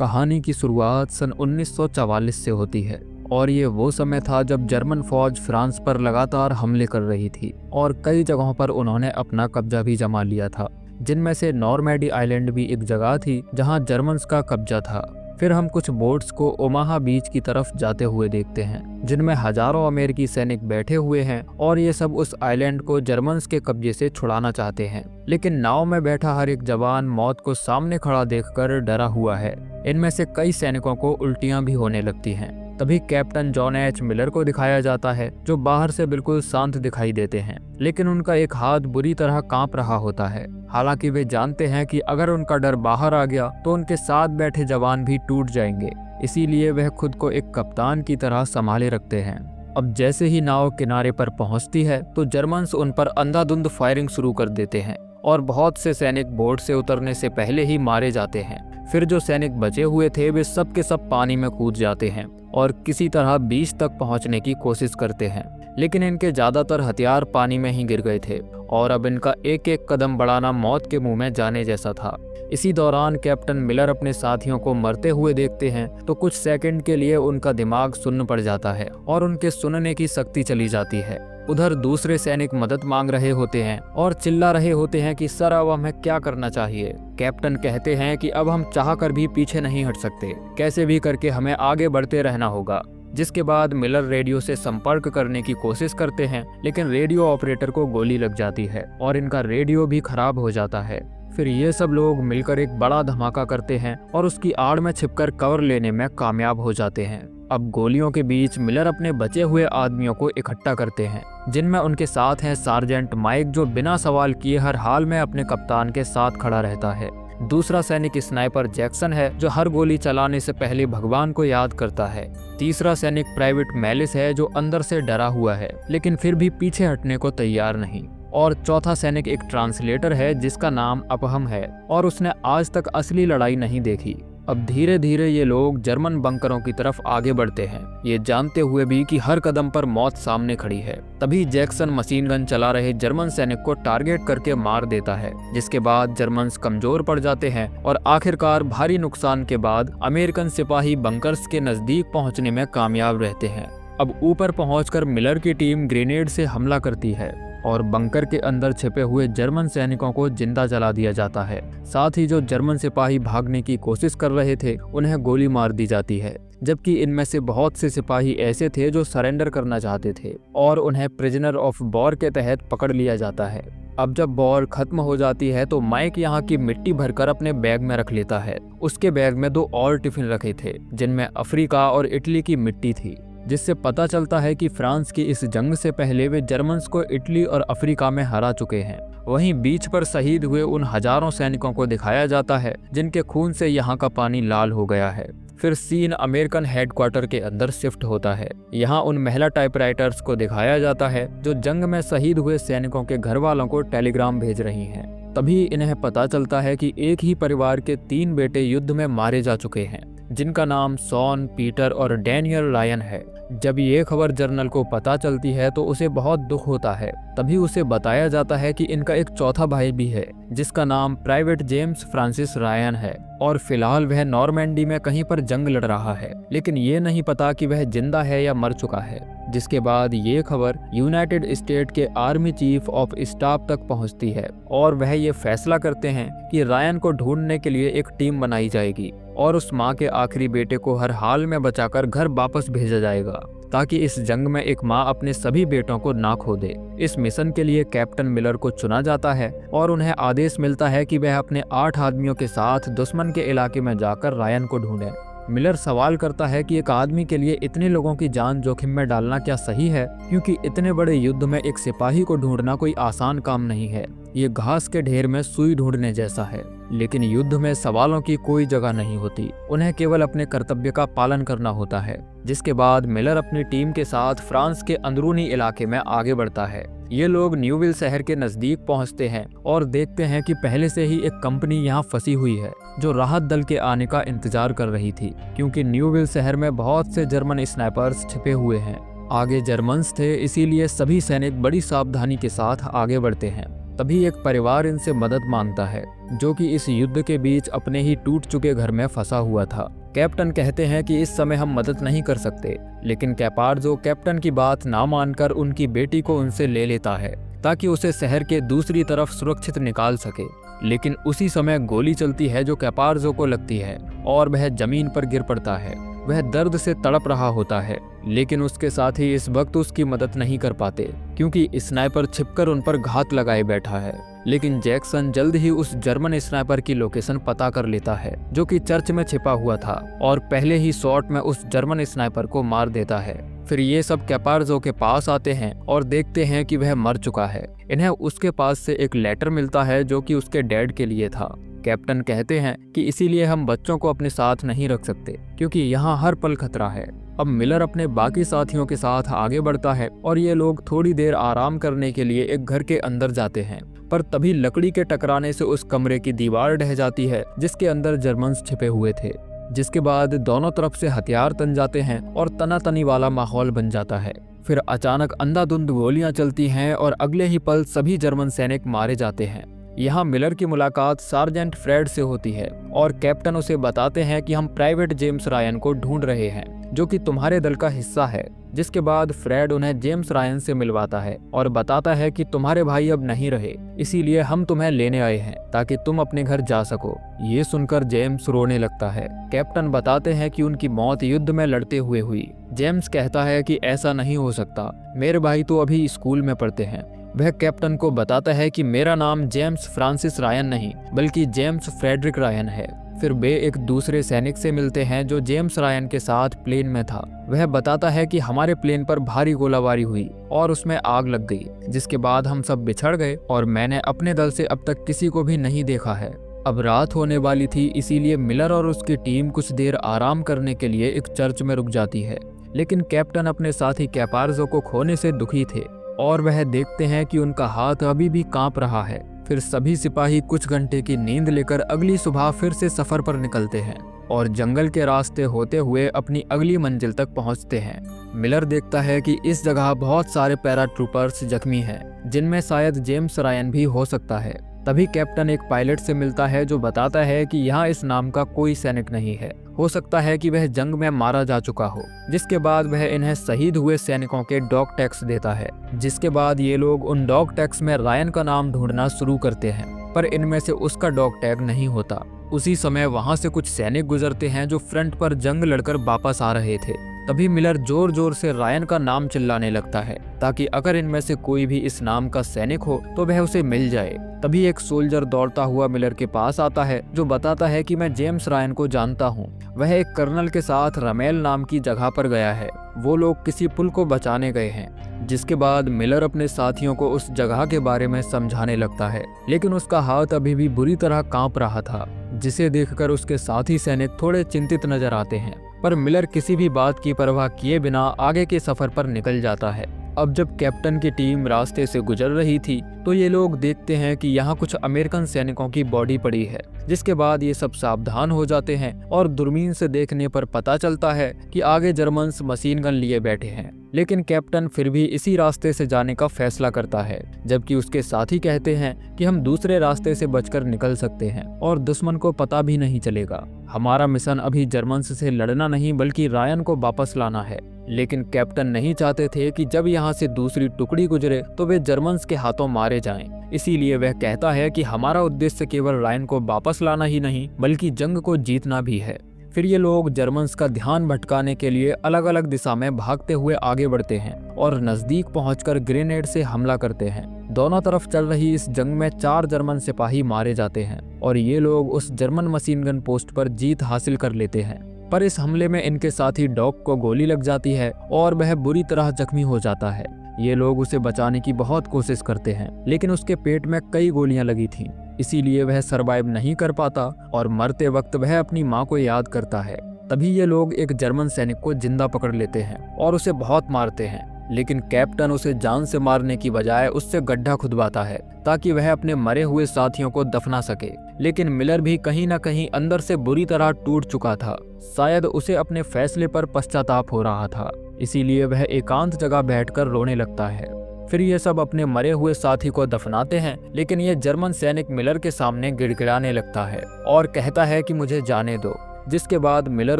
कहानी की शुरुआत सन 1944 से होती है और ये वो समय था जब जर्मन फौज फ्रांस पर लगातार हमले कर रही थी और कई जगहों पर उन्होंने अपना कब्जा भी जमा लिया था, जिनमें से नॉर्मैंडी आइलैंड भी एक जगह थी जहां जर्मन्स का कब्जा था। फिर हम कुछ बोट्स को ओमाहा बीच की तरफ जाते हुए देखते हैं, जिनमें हजारों अमेरिकी सैनिक बैठे हुए हैं और ये सब उस आइलैंड को जर्मन्स के कब्जे से छुड़ाना चाहते हैं। लेकिन नाव में बैठा हर एक जवान मौत को सामने खड़ा देखकर डरा हुआ है। इनमें से कई सैनिकों को उल्टियां भी होने लगती हैं। तभी कैप्टन जॉन एच मिलर को दिखाया जाता है, जो बाहर से बिल्कुल शांत दिखाई देते हैं, लेकिन उनका एक हाथ बुरी तरह कांप रहा होता है। हालांकि वे जानते हैं कि अगर उनका डर बाहर आ गया तो उनके साथ बैठे जवान भी टूट जाएंगे, इसीलिए वह खुद को एक कप्तान की तरह संभाले रखते हैं। अब जैसे ही नाव किनारे पर पहुंचती है तो जर्मन्स उन पर अंधाधुंध फायरिंग शुरू कर देते हैं और बहुत से सैनिक बोट से उतरने से पहले ही मारे जाते हैं। फिर जो सैनिक बचे हुए थे वे सब के सब पानी में कूद जाते हैं और किसी तरह बीच तक पहुंचने की कोशिश करते हैं, लेकिन इनके ज्यादातर हथियार पानी में ही गिर गए थे और अब इनका एक एक कदम बढ़ाना मौत के मुंह में जाने जैसा था। इसी दौरान कैप्टन मिलर अपने साथियों को मरते हुए देखते हैं तो कुछ सेकंड के लिए उनका दिमाग सुन्न पड़ जाता है और उनके सुनने की शक्ति चली जाती है। उधर दूसरे सैनिक मदद मांग रहे होते हैं और चिल्ला रहे होते हैं कि सर अब हमें क्या करना चाहिए। कैप्टन कहते हैं कि अब हम चाहकर भी पीछे नहीं हट सकते, कैसे भी करके हमें आगे बढ़ते रहना होगा। जिसके बाद मिलर रेडियो से संपर्क करने की कोशिश करते हैं, लेकिन रेडियो ऑपरेटर को गोली लग जाती है और इनका रेडियो भी खराब हो जाता है। फिर ये सब लोग मिलकर एक बड़ा धमाका करते हैं और उसकी आड़ में छिपकर कवर लेने में कामयाब हो जाते हैं। अब गोलियों के बीच मिलर अपने बचे हुए आदमियों को इकट्ठा करते हैं, जिनमें उनके साथ हैं सार्जेंट माइक, जो बिना सवाल किए हर हाल में अपने कप्तान के साथ खड़ा रहता है। दूसरा सैनिक स्नाइपर जैक्सन है, जो हर गोली चलाने से पहले भगवान को याद करता है। तीसरा सैनिक प्राइवेट मैलिस है, जो अंदर से डरा हुआ है लेकिन फिर भी पीछे हटने को तैयार नहीं। और चौथा सैनिक एक ट्रांसलेटर है जिसका नाम अपहम है और उसने आज तक असली लड़ाई नहीं देखी। अब धीरे धीरे ये लोग जर्मन बंकरों की तरफ आगे बढ़ते हैं, ये जानते हुए भी कि हर कदम पर मौत सामने खड़ी है। तभी जैक्सन मशीन गन चला रहे जर्मन सैनिक को टारगेट करके मार देता है, जिसके बाद जर्मन्स कमजोर पड़ जाते हैं और आखिरकार भारी नुकसान के बाद अमेरिकन सिपाही बंकर्स के नजदीक पहुंचने में कामयाब रहते हैं। अब ऊपर पहुंचकर मिलर की टीम ग्रेनेड से हमला करती है और बंकर के अंदर छिपे हुए जर्मन सैनिकों को जिंदा जला दिया जाता है। साथ ही जो जर्मन सिपाही भागने की कोशिश कर रहे थे उन्हें गोली मार दी जाती है, जबकि इनमें से बहुत से सिपाही ऐसे थे जो सरेंडर करना चाहते थे और उन्हें प्रिजनर ऑफ वॉर के तहत पकड़ लिया जाता है। अब जब वॉर खत्म हो जाती है तो माइक यहाँ की मिट्टी भरकर अपने बैग में रख लेता है। उसके बैग में 2 और टिफिन रखे थे, जिनमें अफ्रीका और इटली की मिट्टी थी, जिससे पता चलता है कि फ्रांस की इस जंग से पहले वे जर्मन्स को इटली और अफ्रीका में हरा चुके हैं। वहीं बीच पर शहीद हुए उन हजारों सैनिकों को दिखाया जाता है जिनके खून से यहाँ का पानी लाल हो गया है। फिर सीन अमेरिकन हेडक्वार्टर के अंदर शिफ्ट होता है। यहाँ उन महिला टाइपराइटर्स को दिखाया जाता है जो जंग में शहीद हुए सैनिकों के घर वालों को टेलीग्राम भेज रही हैं। तभी इन्हें पता चलता है कि एक ही परिवार के 3 बेटे युद्ध में मारे जा चुके हैं, जिनका नाम शॉन, पीटर और डैनियल रायन है। जब ये खबर जर्नल को पता चलती है तो उसे बहुत दुख होता है। तभी उसे बताया जाता है कि इनका एक चौथा भाई भी है, जिसका नाम प्राइवेट जेम्स फ्रांसिस रायन है और फिलहाल वह नॉर्मैंडी में कहीं पर जंग लड़ रहा है, लेकिन ये नहीं पता कि वह जिंदा है या मर चुका है। जिसके बाद ये खबर यूनाइटेड स्टेट के आर्मी चीफ ऑफ स्टाफ तक पहुंचती है और वह ये फैसला करते हैं कि रायन को ढूंढने के लिए एक टीम बनाई जाएगी और उस माँ के आखिरी बेटे को हर हाल में बचाकर घर वापस भेजा जाएगा, ताकि इस जंग में एक माँ अपने सभी बेटों को ना खो दे। इस मिशन के लिए कैप्टन मिलर को चुना जाता है और उन्हें आदेश मिलता है कि वह अपने 8 आदमियों के साथ दुश्मन के इलाके में जाकर रायन को ढूंढें। मिलर सवाल करता है कि एक आदमी के लिए इतने लोगों की जान जोखिम में डालना क्या सही है, क्योंकि इतने बड़े युद्ध में एक सिपाही को ढूंढना कोई आसान काम नहीं है। ये घास के ढेर में सुई ढूंढने जैसा है। लेकिन युद्ध में सवालों की कोई जगह नहीं होती, उन्हें केवल अपने कर्तव्य का पालन करना होता है। जिसके बाद मिलर अपनी टीम के साथ फ्रांस के अंदरूनी इलाके में आगे बढ़ता है। ये लोग न्यूविल शहर के नजदीक पहुंचते हैं और देखते हैं कि पहले से ही एक कंपनी यहाँ फंसी हुई है, जो राहत दल के आने का इंतजार कर रही थी, क्योंकि न्यूविल शहर में बहुत से जर्मन स्नाइपर्स छिपे हुए हैं। आगे जर्मन्स थे, इसीलिए सभी सैनिक बड़ी सावधानी के साथ आगे बढ़ते हैं। तभी एक परिवार इनसे मदद मांगता है, जो कि इस युद्ध के बीच अपने ही टूट चुके घर में फंसा हुआ था। कैप्टन कहते हैं कि इस समय हम मदद नहीं कर सकते, लेकिन कैपार्जो कैप्टन की बात ना मानकर उनकी बेटी को उनसे ले लेता है ताकि उसे शहर के दूसरी तरफ सुरक्षित निकाल सके। लेकिन उसी समय गोली चलती है जो कैपार्जो को लगती है और वह जमीन पर गिर पड़ता है। वह दर्द से तड़प रहा होता है, लेकिन उसके साथ ही इस वक्त उसकी मदद नहीं कर पाते क्योंकि स्नाइपर छिपकर उन पर घात लगाए बैठा है। लेकिन जैक्सन जल्द ही उस जर्मन स्नाइपर की लोकेशन पता कर लेता है जो कि चर्च में छिपा हुआ था और पहले ही शॉट में उस जर्मन स्नाइपर को मार देता है। फिर ये सब कैपार्जो के पास आते हैं और देखते हैं कि वह मर चुका है। इन्हें उसके पास से एक लेटर मिलता है जो कि उसके डैड के लिए था। कैप्टन कहते हैं कि इसीलिए हम बच्चों को अपने साथ नहीं रख सकते क्योंकि यहाँ हर पल खतरा है। अब मिलर अपने बाकी साथियों के साथ आगे बढ़ता है और ये लोग थोड़ी देर आराम करने के लिए एक घर के अंदर जाते हैं, पर तभी लकड़ी के टकराने से उस कमरे की दीवार ढह जाती है जिसके अंदर जर्मन्स छिपे हुए थे। जिसके बाद दोनों तरफ से हथियार तन जाते हैं और तनातनी वाला माहौल बन जाता है। फिर अचानक अंधाधुंध गोलियां चलती हैं और अगले ही पल सभी जर्मन सैनिक मारे जाते हैं। यहाँ मिलर की मुलाकात सार्जेंट फ्रेड से होती है और कैप्टन उसे बताते हैं कि हम प्राइवेट जेम्स रायन को ढूंढ रहे हैं जो कि तुम्हारे दल का हिस्सा है। जिसके बाद फ्रेड उन्हें जेम्स रायन से मिलवाता है और बताता है कि तुम्हारे भाई अब नहीं रहे, इसीलिए हम तुम्हें लेने आए हैं ताकि तुम अपने घर जा सको। ये सुनकर जेम्स रोने लगता है। कैप्टन बताते हैं कि उनकी मौत युद्ध में लड़ते हुए हुई। जेम्स कहता है कि ऐसा नहीं हो सकता, मेरे भाई तो अभी स्कूल में पढ़ते हैं। वह कैप्टन को बताता है कि मेरा नाम जेम्स फ्रांसिस रायन नहीं बल्कि जेम्स फ्रेडरिक रायन है। फिर वे एक दूसरे सैनिक से मिलते हैं जो जेम्स रायन के साथ प्लेन में था। वह बताता है कि हमारे प्लेन पर भारी गोलाबारी हुई और उसमें आग लग गई, जिसके बाद हम सब बिछड़ गए और मैंने अपने दल से अब तक किसी को भी नहीं देखा है। अब रात होने वाली थी, इसीलिए मिलर और उसकी टीम कुछ देर आराम करने के लिए एक चर्च में रुक जाती है। लेकिन कैप्टन अपने साथी कैपार्जो को खोने से दुखी थे और वह देखते हैं कि उनका हाथ अभी भी कांप रहा है। फिर सभी सिपाही कुछ घंटे की नींद लेकर अगली सुबह फिर से सफर पर निकलते हैं और जंगल के रास्ते होते हुए अपनी अगली मंजिल तक पहुंचते हैं। मिलर देखता है कि इस जगह बहुत सारे पैराट्रूपर्स जख्मी हैं, जिनमें शायद जेम्स रायन भी हो सकता है। तभी कैप्टन एक पायलट से मिलता है जो बताता है कि यहाँ इस नाम का कोई सैनिक नहीं है, हो सकता है कि वह जंग में मारा जा चुका हो। जिसके बाद वह इन्हें शहीद हुए सैनिकों के डॉग टैग्स देता है। जिसके बाद ये लोग उन डॉग टैग्स में रायन का नाम ढूंढना शुरू करते हैं, पर इनमें से उसका डॉग टैग नहीं होता। उसी समय वहां से कुछ सैनिक गुजरते हैं जो फ्रंट पर जंग लड़कर वापस आ रहे थे। तभी मिलर जोर जोर से रायन का नाम चिल्लाने लगता है ताकि अगर इनमें से कोई भी इस नाम का सैनिक हो तो वह उसे मिल जाए। तभी एक सोल्जर दौड़ता हुआ मिलर के पास आता है जो बताता है कि मैं जेम्स रायन को जानता हूँ। वह एक कर्नल के साथ रमेल नाम की जगह पर गया है। वो लोग किसी पुल को बचाने गए हैं। जिसके बाद मिलर अपने साथियों को उस जगह के बारे में समझाने लगता है, लेकिन उसका हाथ अभी भी बुरी तरह कांप रहा था, जिसे देखकर उसके साथी सैनिक थोड़े चिंतित नजर आते हैं। पर मिलर किसी भी बात की परवाह किए बिना आगे के सफर पर निकल जाता है। अब जब कैप्टन की टीम रास्ते से गुजर रही थी तो ये लोग देखते हैं कि यहाँ कुछ अमेरिकन सैनिकों की बॉडी पड़ी है। जिसके बाद ये सब सावधान हो जाते हैं और दूरबीन से देखने पर पता चलता है कि आगे जर्मन्स मशीन गन लिए बैठे हैं। लेकिन कैप्टन फिर भी इसी रास्ते से जाने का फैसला करता है, जबकि उसके साथी कहते हैं कि हम दूसरे रास्ते से बचकर निकल सकते हैं और दुश्मन को पता भी नहीं चलेगा। हमारा मिशन अभी जर्मन्स से लड़ना नहीं बल्कि रायन को वापस लाना है। लेकिन कैप्टन नहीं चाहते थे कि जब यहाँ से दूसरी टुकड़ी गुजरे तो वे जर्मन्स के हाथों मारे जाएं। इसीलिए वह कहता है कि हमारा उद्देश्य केवल रायन को वापस लाना ही नहीं बल्कि जंग को जीतना भी है। फिर ये लोग जर्मन्स का ध्यान भटकाने के लिए अलग अलग दिशा में भागते हुए आगे बढ़ते हैं और नजदीक पहुंचकर ग्रेनेड से हमला करते हैं। दोनों तरफ चल रही इस जंग में 4 जर्मन सिपाही मारे जाते हैं और ये लोग उस जर्मन मशीन गन पोस्ट पर जीत हासिल कर लेते हैं। पर इस हमले में इनके साथी डॉग को गोली लग जाती है और वह बुरी तरह जख्मी हो जाता है। ये लोग उसे बचाने की बहुत कोशिश करते हैं, लेकिन उसके पेट में कई गोलियां लगी थीं, इसीलिए वह सरवाइव नहीं कर पाता और मरते वक्त वह अपनी माँ को याद करता है। तभी ये लोग एक जर्मन सैनिक को जिंदा पकड़ लेते हैं और उसे बहुत मारते हैं, लेकिन कैप्टन उसे जान से मारने की बजाय उससे गड्ढा खुदवाता है ताकि वह अपने मरे हुए साथियों को दफना सके। लेकिन मिलर भी कहीं न कहीं अंदर से बुरी तरह टूट चुका था। शायद उसे अपने फैसले पर पश्चाताप हो रहा था, इसीलिए वह एकांत जगह बैठकर रोने लगता है। फिर ये सब अपने मरे हुए साथी को दफनाते हैं, लेकिन ये जर्मन सैनिक मिलर के सामने गिड़गिड़ाने लगता है और कहता है कि मुझे जाने दो, जिसके बाद मिलर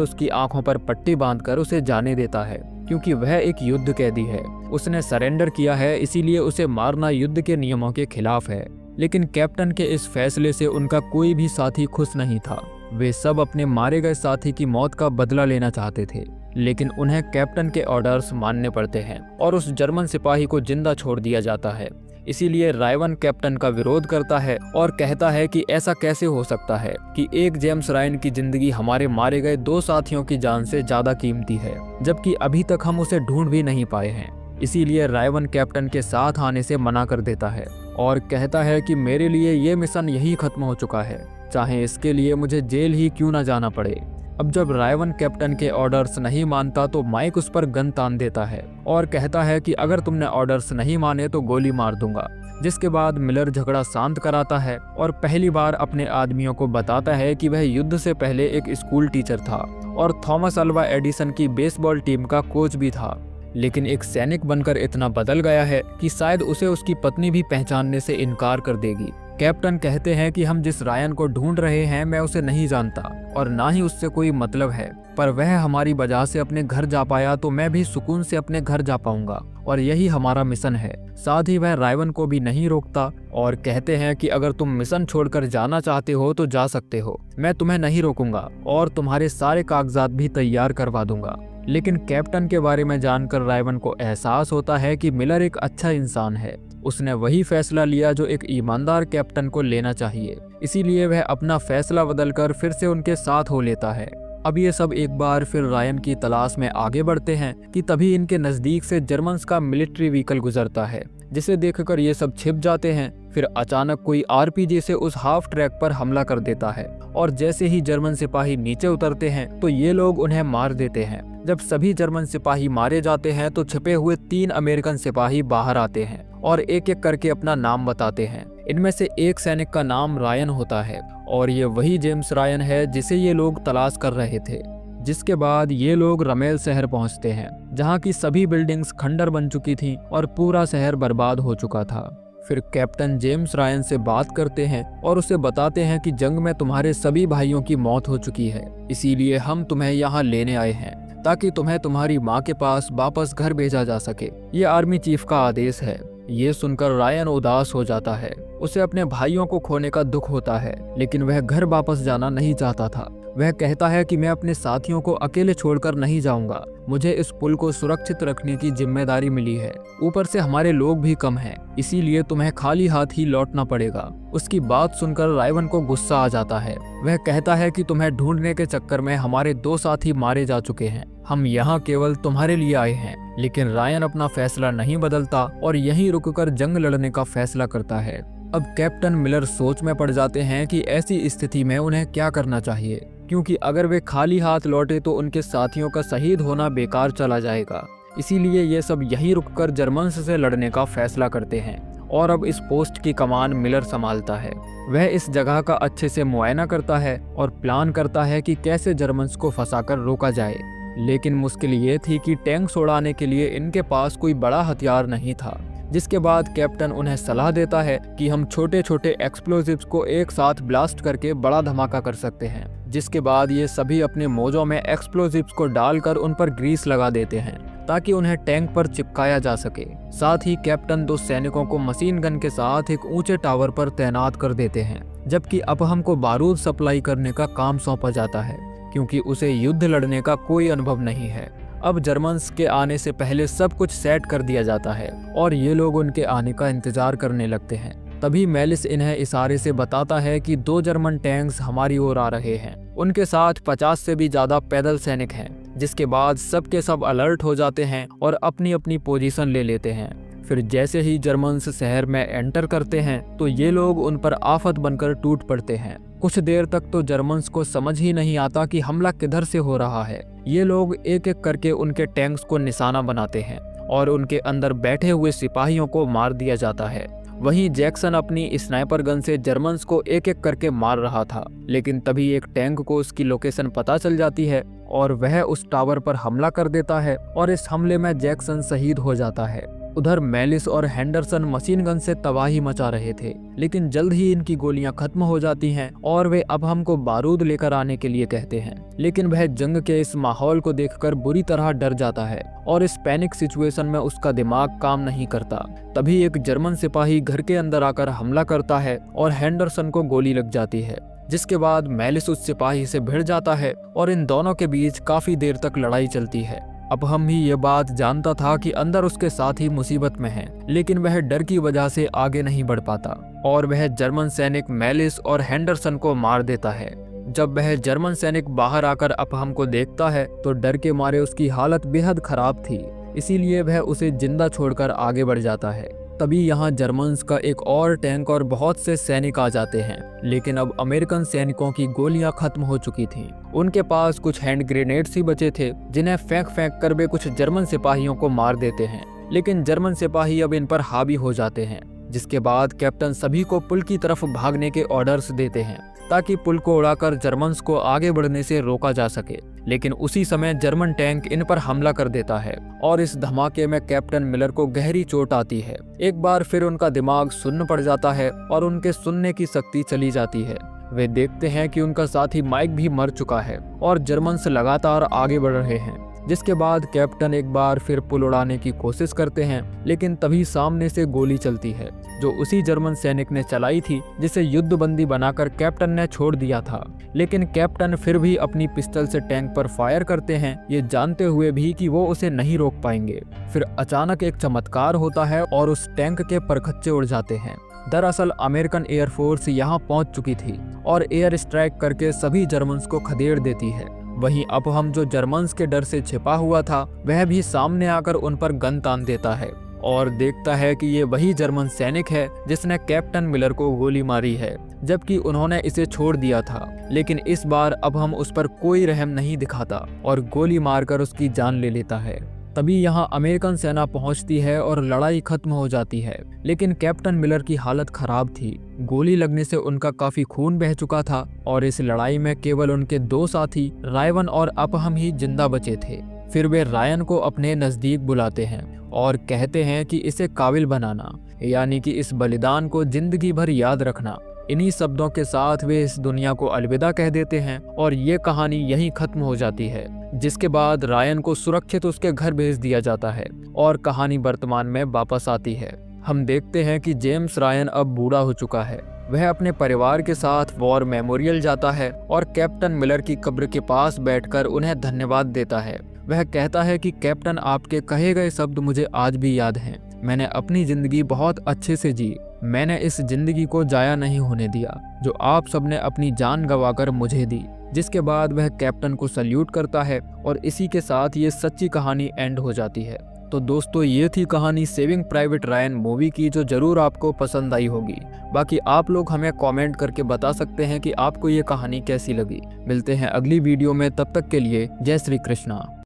उसकी आंखों पर पट्टी बांधकर उसे जाने देता है, क्योंकि वह एक युद्ध कैदी है। उसने सरेंडर किया है, इसीलिए उसे मारना युद्ध के नियमों के खिलाफ है। लेकिन कैप्टन के इस फैसले से उनका कोई भी साथी खुश नहीं था। वे सब अपने मारे गए साथी की मौत का बदला लेना चाहते थे, लेकिन उन्हें कैप्टन के ऑर्डर्स मानने पड़ते हैं और उस जर्मन सिपाही को जिंदा छोड़ दिया जाता है। इसीलिए रायवन कैप्टन का विरोध करता है और कहता है कि ऐसा कैसे हो सकता है कि एक जेम्स रायन की जिंदगी हमारे मारे गए 2 साथियों की जान से ज्यादा कीमती है, जबकि अभी तक हम उसे ढूंढ भी नहीं पाए हैं। इसीलिए रायवन कैप्टन के साथ आने से मना कर देता है और कहता है कि मेरे लिए ये मिशन यही खत्म हो चुका है, चाहे इसके लिए मुझे जेल ही क्यों ना जाना पड़े। अब जब रायवन कैप्टन के ऑर्डर्स नहीं मानता तो माइक उस पर गन तान देता है और कहता है कि अगर तुमने ऑर्डर्स नहीं माने तो गोली मार दूंगा। जिसके बाद मिलर झगड़ा शांत कराता है और पहली बार अपने आदमियों को बताता है कि वह युद्ध से पहले एक स्कूल टीचर था और थॉमस अल्वा एडिसन की बेसबॉल टीम का कोच भी था, लेकिन एक सैनिक बनकर इतना बदल गया है कि शायद उसे उसकी पत्नी भी पहचानने से इनकार कर देगी। कैप्टन कहते हैं कि हम जिस रायन को ढूंढ रहे हैं मैं उसे नहीं जानता और ना ही उससे कोई मतलब है, पर वह हमारी वजह से अपने घर जा पाया तो मैं भी सुकून से अपने घर जा पाऊंगा और यही हमारा मिशन है। साथ ही वह रायवन को भी नहीं रोकता और कहते हैं कि अगर तुम मिशन छोड़कर जाना चाहते हो तो जा सकते हो, मैं तुम्हें नहीं रोकूंगा और तुम्हारे सारे कागजात भी तैयार करवा दूंगा। लेकिन कैप्टन के बारे में जानकर रायवन को एहसास होता है कि मिलर एक अच्छा इंसान है। उसने वही फैसला लिया जो एक ईमानदार कैप्टन को लेना चाहिए, इसीलिए वह अपना फैसला बदलकर फिर से उनके साथ हो लेता है। अब ये सब एक बार फिर रायन की तलाश में आगे बढ़ते हैं कि तभी इनके नजदीक से जर्मन्स का मिलिट्री व्हीकल गुजरता है, जिसे देखकर ये सब छिप जाते हैं। फिर अचानक कोई आरपीजी से उस हाफ ट्रैक पर हमला कर देता है और जैसे ही जर्मन सिपाही नीचे उतरते हैं तो ये लोग उन्हें मार देते हैं। जब सभी जर्मन सिपाही मारे जाते हैं तो छिपे हुए 3 अमेरिकन सिपाही बाहर आते हैं और एक एक करके अपना नाम बताते हैं। इनमें से एक सैनिक का नाम रायन होता है और ये वही जेम्स रायन है जिसे ये लोग तलाश कर रहे थे। जिसके बाद ये लोग रमेल शहर पहुंचते हैं, जहां की सभी बिल्डिंग्स खंडर बन चुकी थीं और पूरा शहर बर्बाद हो चुका था। फिर कैप्टन जेम्स रायन से बात करते हैं और उसे बताते हैं कि जंग में तुम्हारे सभी भाइयों की मौत हो चुकी है, इसीलिए हम तुम्हें यहाँ लेने आए हैं ताकि तुम्हें तुम्हारी माँ के पास वापस घर भेजा जा सके। ये आर्मी चीफ का आदेश है। ये सुनकर रायन उदास हो जाता है। उसे अपने भाइयों को खोने का दुख होता है, लेकिन वह घर वापस जाना नहीं चाहता था। वह कहता है कि मैं अपने साथियों को अकेले छोड़कर नहीं जाऊंगा, मुझे इस पुल को सुरक्षित रखने की जिम्मेदारी मिली है। ऊपर से हमारे लोग भी कम हैं, इसीलिए तुम्हें खाली हाथ ही लौटना पड़ेगा। उसकी बात सुनकर रायवन को गुस्सा आ जाता है। वह कहता है कि तुम्हें ढूंढने के चक्कर में हमारे 2 साथी मारे जा चुके हैं, हम यहाँ केवल तुम्हारे लिए आए हैं। लेकिन रायन अपना फैसला नहीं बदलता और यहीं रुककर जंग लड़ने का फैसला करता है। अब कैप्टन मिलर सोच में पड़ जाते हैं कि ऐसी स्थिति में उन्हें क्या करना चाहिए, क्योंकि अगर वे खाली हाथ लौटे तो उनके साथियों का शहीद होना बेकार चला जाएगा। इसीलिए ये सब यहीं रुककर जर्मन्स से लड़ने का फैसला करते हैं और अब इस पोस्ट की कमान मिलर संभालता है। वह इस जगह का अच्छे से मुआयना करता है और प्लान करता है कि कैसे जर्मन्स को फंसाकर रोका जाए। लेकिन मुश्किल ये थी कि टैंक उड़ाने के लिए इनके पास कोई बड़ा हथियार नहीं था। जिसके बाद कैप्टन उन्हें सलाह देता है कि हम छोटे छोटे एक्सप्लोजिव्स को एक साथ ब्लास्ट करके बड़ा धमाका कर सकते हैं। जिसके बाद ये सभी अपने मोजों में एक्सप्लोजिव्स को डालकर उन पर ग्रीस लगा देते हैं ताकि उन्हें टैंक पर चिपकाया जा सके। साथ ही कैप्टन 2 सैनिकों को मशीन गन के साथ एक ऊंचे टावर पर तैनात कर देते हैं, जबकि अब हमको बारूद सप्लाई करने का काम सौंपा जाता है, क्योंकि उसे युद्ध लड़ने का कोई अनुभव नहीं है। अब जर्मन्स के आने से पहले सब कुछ सेट कर दिया जाता है और ये लोग उनके आने का इंतजार करने लगते हैं। तभी मेलिस इन्हें इशारे से बताता है कि 2 जर्मन टैंक्स हमारी ओर आ रहे हैं। उनके साथ 50 से भी ज्यादा पैदल सैनिक हैं। जिसके बाद सब के सब अलर्ट हो जाते हैं और अपनी अपनी पोजीशन ले लेते हैं। फिर जैसे ही जर्मन्स शहर में एंटर करते हैं तो ये लोग उन पर आफत बनकर टूट पड़ते हैं। कुछ देर तक तो जर्मन्स को समझ ही नहीं आता कि हमला किधर से हो रहा है। ये लोग एक एक करके उनके टैंक्स को निशाना बनाते हैं और उनके अंदर बैठे हुए सिपाहियों को मार दिया जाता है। वहीं जैक्सन अपनी स्नाइपर गन से जर्मन्स को एक एक करके मार रहा था, लेकिन तभी एक टैंक को उसकी लोकेशन पता चल जाती है और वह उस टावर पर हमला कर देता है और इस हमले में जैक्सन शहीद हो जाता है। उधर मेलिस और हेंडरसन मशीन गन से तबाही मचा रहे थे, लेकिन जल्द ही इनकी गोलियां खत्म हो जाती हैं और वे अब हमको बारूद लेकर आने के लिए कहते हैं। लेकिन वह जंग के इस माहौल को देखकर बुरी तरह डर जाता है और इस पैनिक सिचुएशन में उसका दिमाग काम नहीं करता। तभी एक जर्मन सिपाही घर के अंदर आकर हमला करता है और हेंडरसन को गोली लग जाती है, जिसके बाद मेलिस उस सिपाही से भिड़ जाता है और इन दोनों के बीच काफी देर तक लड़ाई चलती है। अब हम ही ये बात जानता था कि अंदर उसके साथी मुसीबत में है, लेकिन वह डर की वजह से आगे नहीं बढ़ पाता और वह जर्मन सैनिक मेलिस और हेंडरसन को मार देता है। जब वह जर्मन सैनिक बाहर आकर अपहम को देखता है तो डर के मारे उसकी हालत बेहद खराब थी, इसीलिए वह उसे जिंदा छोड़कर आगे बढ़ जाता है। तभी यहाँ जर्मन्स का एक और टैंक और बहुत से सैनिक आ जाते हैं, लेकिन अब अमेरिकन सैनिकों की गोलियां खत्म हो चुकी थीं। उनके पास कुछ हैंड ग्रेनेड्स ही बचे थे, जिन्हें फेंक फेंक कर वे कुछ जर्मन सिपाहियों को मार देते हैं। लेकिन जर्मन सिपाही अब इन पर हावी हो जाते हैं, जिसके बाद कैप्टन सभी को पुल की तरफ भागने के ऑर्डर्स देते हैं ताकि पुल को उड़ाकर जर्मन्स को आगे बढ़ने से रोका जा सके। लेकिन उसी समय जर्मन टैंक इन पर हमला कर देता है और इस धमाके में कैप्टन मिलर को गहरी चोट आती है। एक बार फिर उनका दिमाग सुन्न पड़ जाता है और उनके सुनने की शक्ति चली जाती है। वे देखते हैं कि उनका साथी माइक भी मर चुका है और जर्मन्स लगातार आगे बढ़ रहे हैं, जिसके बाद कैप्टन एक बार फिर पुल उड़ाने की कोशिश करते हैं, लेकिन तभी सामने से गोली चलती है जो उसी जर्मन सैनिक ने चलाई थी जिसे युद्धबंदी बनाकर कैप्टन ने छोड़ दिया था। लेकिन कैप्टन फिर भी अपनी पिस्टल से टैंक पर फायर करते हैं, ये जानते हुए भी कि वो उसे नहीं रोक पाएंगे। फिर अचानक एक चमत्कार होता है और उस टैंक के परखच्चे उड़ जाते हैं। दरअसल अमेरिकन एयरफोर्स यहाँ पहुंच चुकी थी और एयर स्ट्राइक करके सभी जर्मन्स को खदेड़ देती है। वहीं अब हम जो जर्मन्स के डर से छिपा हुआ था वह भी सामने आकर उन पर गन तान देता है और देखता है कि ये वही जर्मन सैनिक है जिसने कैप्टन मिलर को गोली मारी है, जबकि उन्होंने इसे छोड़ दिया था। लेकिन इस बार अब हम उस पर कोई रहम नहीं दिखाता और गोली मारकर उसकी जान ले लेता है। तभी यहाँ अमेरिकन सेना पहुंचती है और लड़ाई खत्म हो जाती है, लेकिन कैप्टन मिलर की हालत खराब थी। गोली लगने से उनका काफी खून बह चुका था और इस लड़ाई में केवल उनके दो साथी रायवन और अपहम ही जिंदा बचे थे। फिर वे रायन को अपने नजदीक बुलाते हैं और कहते हैं कि इसे काबिल बनाना, यानी कि इस बलिदान को जिंदगी भर याद रखना। इन्हीं शब्दों के साथ वे इस दुनिया को अलविदा कह देते हैं और ये कहानी यहीं खत्म हो जाती है, जिसके बाद रायन को सुरक्षित उसके घर भेज दिया जाता है और कहानी वर्तमान में वापस आती है। हम देखते हैं कि जेम्स रायन अब बूढ़ा हो चुका है। वह अपने परिवार के साथ वॉर मेमोरियल जाता है और कैप्टन मिलर की कब्र के पास बैठकर उन्हें धन्यवाद देता है। वह कहता है कि कैप्टन, आपके कहे गए शब्द मुझे आज भी याद हैं। मैंने अपनी जिंदगी बहुत अच्छे से जी। मैंने इस जिंदगी को जाया नहीं होने दिया जो आप सबने अपनी जान गंवाकर मुझे दी। जिसके बाद वह कैप्टन को सल्यूट करता है और इसी के साथ ये सच्ची कहानी एंड हो जाती है। तो दोस्तों, ये थी कहानी सेविंग प्राइवेट रायन मूवी की, जो जरूर आपको पसंद आई होगी। बाकी आप लोग हमें कमेंट करके बता सकते हैं कि आपको ये कहानी कैसी लगी। मिलते हैं अगली वीडियो में, तब तक के लिए जय श्री कृष्णा।